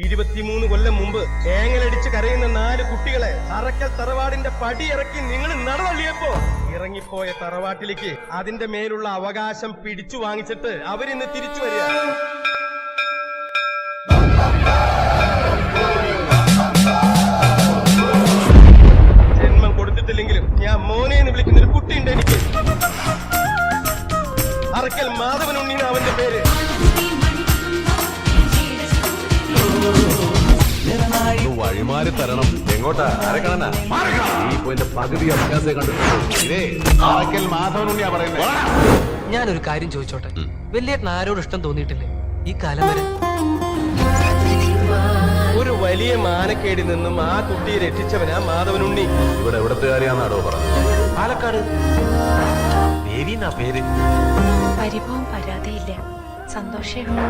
23 കൊല്ലം മുമ്പ് ഏങ്ങലടിച്ച് കരയുന്ന 4 കുട്ടികളെ അറക്കൽ തറവാടിന്റെ പടി ഇറക്കി നിങ്ങൾ നടവള്ളിയപ്പോ ഇറങ്ങിപ്പോയ തറവാട്ടിലേക്ക് അതിന്റെ മേലുള്ള അവകാശം പിടിച്ചു വാങ്ങിച്ചിട്ട് അവരിന്ന് തിരിച്ചു വരിക. ജന്മം കൊടുത്തിട്ടില്ലെങ്കിലും ഞാൻ മോനെ എന്ന് വിളിക്കുന്ന ഒരു കുട്ടിയുണ്ട് എനിക്ക്. അറക്കൽ മാധവനുണ്ണീന്ന് അവന്റെ പേര്. വഴിമാറി തരണം. എങ്ങോട്ടാ? ആരക്കണനാ? ഈ പോയിന്റെ പകുതി അവകാശം കണ്ടിട്ടുള്ളൂ. ഇതേ അറക്കൽ മാധവനുണ്ണിയാ പറയുന്നത്. ഞാനൊരു കാര്യം ചോദിച്ചോട്ടെ, വലിയേട്ടൻ ആരോട് ഇഷ്ടം തോന്നിയിട്ടില്ലേ ഈ കാലം വരെ? ഒരു വലിയ മാനക്കേടിൽ നിന്നും ആ കുട്ടിയെ രക്ഷിച്ചവനാ മാധവനുണ്ണി. ഇവിടെ എവിടത്തെ കാര്യമാണോ പറഞ്ഞത്? പാലക്കാട്. ദേവി എന്നാ പേര്. പരിഭവം പരാതിയില്ല, സന്തോഷേ ഉള്ളൂ.